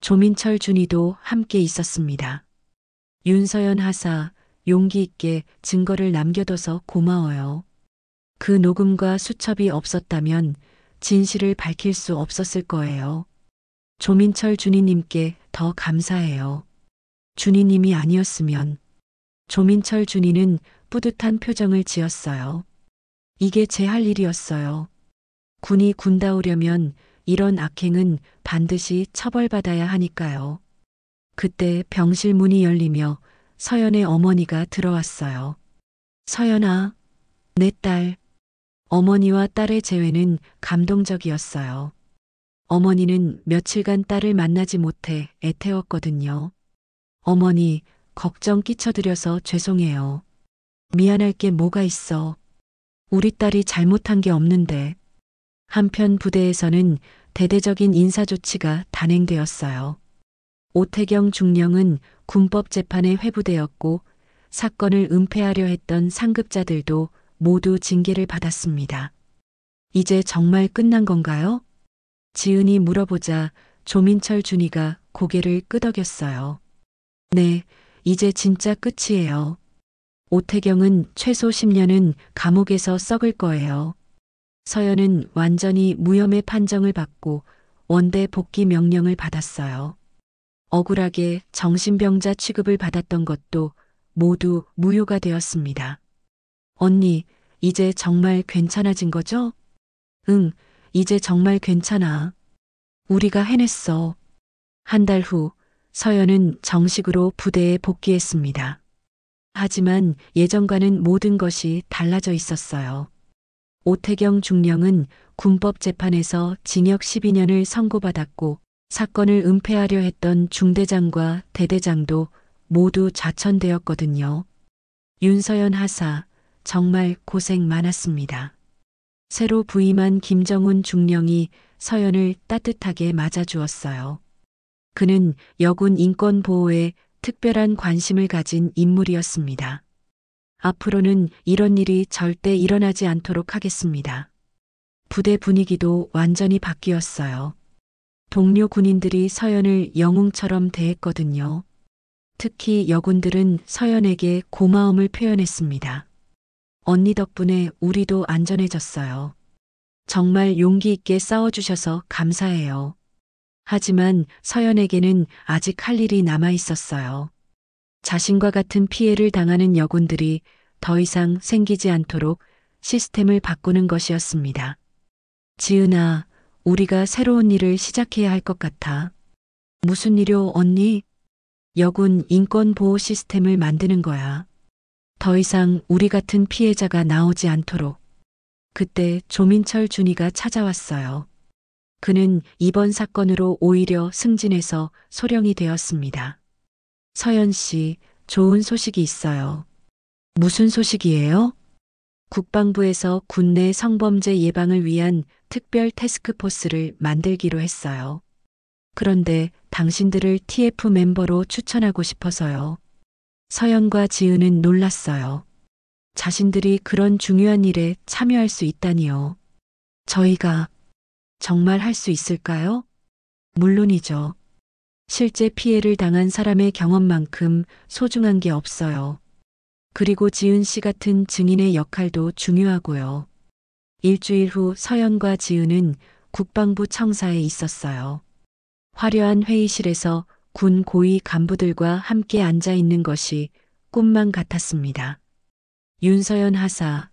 조민철 준이도 함께 있었습니다. 윤서연 하사, 용기 있게 증거를 남겨둬서 고마워요. 그 녹음과 수첩이 없었다면 진실을 밝힐 수 없었을 거예요. 조민철 준이님께 더 감사해요. 준이님이 아니었으면. 조민철 준이는 뿌듯한 표정을 지었어요. 이게 제 할 일이었어요. 군이 군다우려면 이런 악행은 반드시 처벌받아야 하니까요. 그때 병실 문이 열리며 서연의 어머니가 들어왔어요. 서연아, 내 딸. 어머니와 딸의 재회는 감동적이었어요. 어머니는 며칠간 딸을 만나지 못해 애태웠거든요. 어머니, 걱정 끼쳐드려서 죄송해요. 미안할 게 뭐가 있어. 우리 딸이 잘못한 게 없는데. 한편 부대에서는 대대적인 인사조치가 단행되었어요. 오태경 중령은 군법재판에 회부되었고 사건을 은폐하려 했던 상급자들도 모두 징계를 받았습니다. 이제 정말 끝난 건가요? 지은이 물어보자 조민철 준이가 고개를 끄덕였어요. 네, 이제 진짜 끝이에요. 오태경은 최소 10년은 감옥에서 썩을 거예요. 서연은 완전히 무혐의 판정을 받고 원대 복귀 명령을 받았어요. 억울하게 정신병자 취급을 받았던 것도 모두 무효가 되었습니다. 언니, 이제 정말 괜찮아진 거죠? 응, 이제 정말 괜찮아. 우리가 해냈어. 한 달 후 서연은 정식으로 부대에 복귀했습니다. 하지만 예전과는 모든 것이 달라져 있었어요. 오태경 중령은 군법재판에서 징역 12년을 선고받았고 사건을 은폐하려 했던 중대장과 대대장도 모두 좌천되었거든요. 윤서연 하사, 정말 고생 많았습니다. 새로 부임한 김정훈 중령이 서연을 따뜻하게 맞아주었어요. 그는 여군 인권 보호에 특별한 관심을 가진 인물이었습니다. 앞으로는 이런 일이 절대 일어나지 않도록 하겠습니다. 부대 분위기도 완전히 바뀌었어요. 동료 군인들이 서연을 영웅처럼 대했거든요. 특히 여군들은 서연에게 고마움을 표현했습니다. 언니 덕분에 우리도 안전해졌어요. 정말 용기 있게 싸워주셔서 감사해요. 하지만 서연에게는 아직 할 일이 남아 있었어요. 자신과 같은 피해를 당하는 여군들이 더 이상 생기지 않도록 시스템을 바꾸는 것이었습니다. 지은아, 우리가 새로운 일을 시작해야 할 것 같아. 무슨 일요, 언니? 여군 인권 보호 시스템을 만드는 거야. 더 이상 우리 같은 피해자가 나오지 않도록. 그때 조민철 준이가 찾아왔어요. 그는 이번 사건으로 오히려 승진해서 소령이 되었습니다. 서연 씨, 좋은 소식이 있어요. 무슨 소식이에요? 국방부에서 군내 성범죄 예방을 위한 특별 태스크포스를 만들기로 했어요. 그런데 당신들을 TF 멤버로 추천하고 싶어서요. 서연과 지은은 놀랐어요. 자신들이 그런 중요한 일에 참여할 수 있다니요. 저희가 정말 할 수 있을까요? 물론이죠. 실제 피해를 당한 사람의 경험만큼 소중한 게 없어요. 그리고 지은 씨 같은 증인의 역할도 중요하고요. 일주일 후 서연과 지은은 국방부 청사에 있었어요. 화려한 회의실에서 군 고위 간부들과 함께 앉아 있는 것이 꿈만 같았습니다. 윤서연 하사,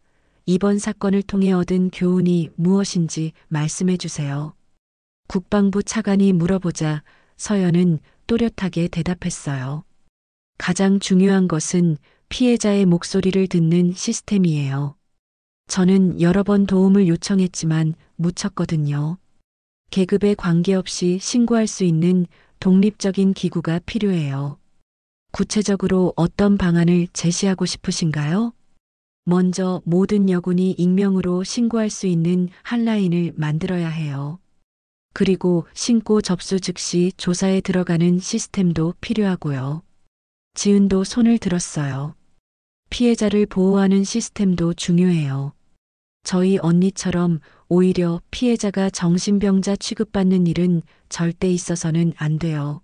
이번 사건을 통해 얻은 교훈이 무엇인지 말씀해 주세요. 국방부 차관이 물어보자 서연은 또렷하게 대답했어요. 가장 중요한 것은 피해자의 목소리를 듣는 시스템이에요. 저는 여러 번 도움을 요청했지만 묻혔거든요. 계급에 관계없이 신고할 수 있는 독립적인 기구가 필요해요. 구체적으로 어떤 방안을 제시하고 싶으신가요? 먼저 모든 여군이 익명으로 신고할 수 있는 한라인을 만들어야 해요. 그리고 신고 접수 즉시 조사에 들어가는 시스템도 필요하고요. 지은도 손을 들었어요. 피해자를 보호하는 시스템도 중요해요. 저희 언니처럼 오히려 피해자가 정신병자 취급받는 일은 절대 있어서는 안 돼요.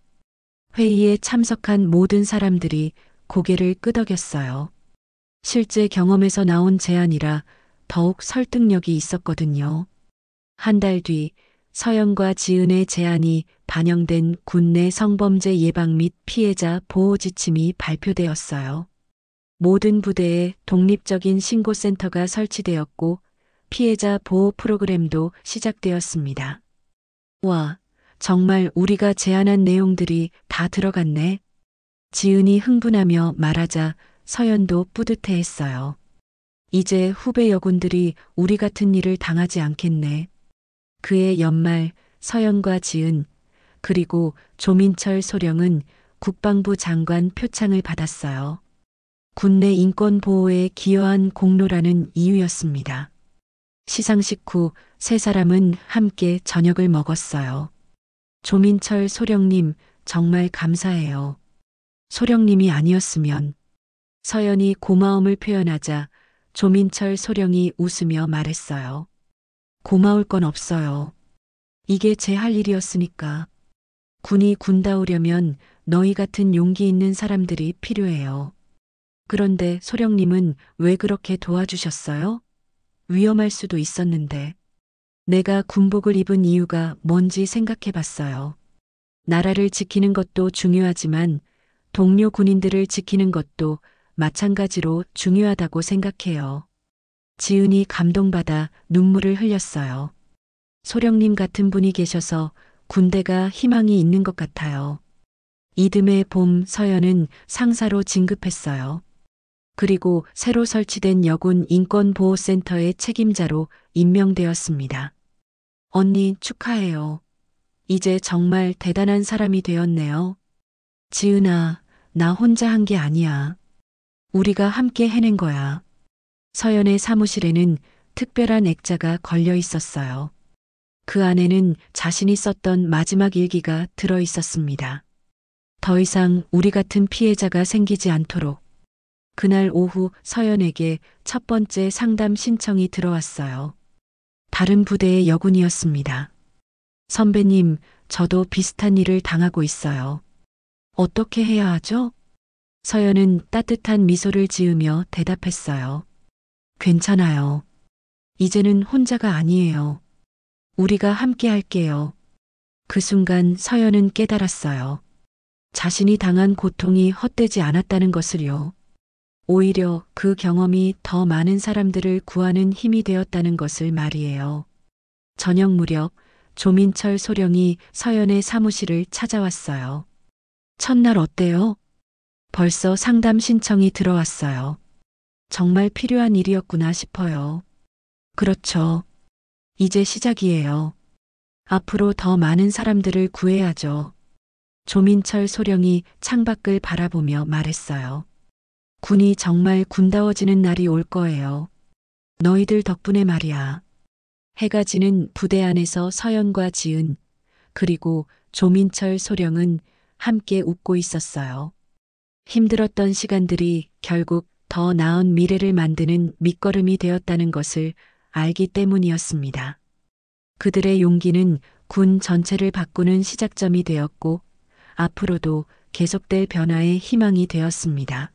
회의에 참석한 모든 사람들이 고개를 끄덕였어요. 실제 경험에서 나온 제안이라 더욱 설득력이 있었거든요. 한 달 뒤 서연과 지은의 제안이 반영된 군내 성범죄 예방 및 피해자 보호 지침이 발표되었어요. 모든 부대에 독립적인 신고센터가 설치되었고 피해자 보호 프로그램도 시작되었습니다. 와, 정말 우리가 제안한 내용들이 다 들어갔네. 지은이 흥분하며 말하자 서연도 뿌듯해했어요. 이제 후배 여군들이 우리 같은 일을 당하지 않겠네. 그해 연말 서연과 지은 그리고 조민철 소령은 국방부 장관 표창을 받았어요. 군내 인권 보호에 기여한 공로라는 이유였습니다. 시상식 후 세 사람은 함께 저녁을 먹었어요. 조민철 소령님 정말 감사해요. 소령님이 아니었으면 서연이 고마움을 표현하자 조민철 소령이 웃으며 말했어요. 고마울 건 없어요. 이게 제 할 일이었으니까. 군이 군다우려면 너희 같은 용기 있는 사람들이 필요해요. 그런데 소령님은 왜 그렇게 도와주셨어요? 위험할 수도 있었는데. 내가 군복을 입은 이유가 뭔지 생각해 봤어요. 나라를 지키는 것도 중요하지만 동료 군인들을 지키는 것도 마찬가지로 중요하다고 생각해요. 지은이 감동받아 눈물을 흘렸어요. 소령님 같은 분이 계셔서 군대가 희망이 있는 것 같아요. 이듬해 봄 서연은 상사로 진급했어요. 그리고 새로 설치된 여군 인권보호센터의 책임자로 임명되었습니다. 언니 축하해요. 이제 정말 대단한 사람이 되었네요. 지은아, 나 혼자 한 게 아니야. 우리가 함께 해낸 거야. 서연의 사무실에는 특별한 액자가 걸려 있었어요. 그 안에는 자신이 썼던 마지막 일기가 들어 있었습니다. 더 이상 우리 같은 피해자가 생기지 않도록. 그날 오후 서연에게 첫 번째 상담 신청이 들어왔어요. 다른 부대의 여군이었습니다. 선배님, 저도 비슷한 일을 당하고 있어요. 어떻게 해야 하죠? 서연은 따뜻한 미소를 지으며 대답했어요. 괜찮아요. 이제는 혼자가 아니에요. 우리가 함께 할게요. 그 순간 서연은 깨달았어요. 자신이 당한 고통이 헛되지 않았다는 것을요. 오히려 그 경험이 더 많은 사람들을 구하는 힘이 되었다는 것을 말이에요. 저녁 무렵 조민철 소령이 서연의 사무실을 찾아왔어요. 첫날 어때요? 벌써 상담 신청이 들어왔어요. 정말 필요한 일이었구나 싶어요. 그렇죠. 이제 시작이에요. 앞으로 더 많은 사람들을 구해야죠. 조민철 소령이 창밖을 바라보며 말했어요. 군이 정말 군다워지는 날이 올 거예요. 너희들 덕분에 말이야. 해가 지는 부대 안에서 서연과 지은, 그리고 조민철 소령은 함께 웃고 있었어요. 힘들었던 시간들이 결국 더 나은 미래를 만드는 밑거름이 되었다는 것을 알기 때문이었습니다. 그들의 용기는 군 전체를 바꾸는 시작점이 되었고, 앞으로도 계속될 변화의 희망이 되었습니다.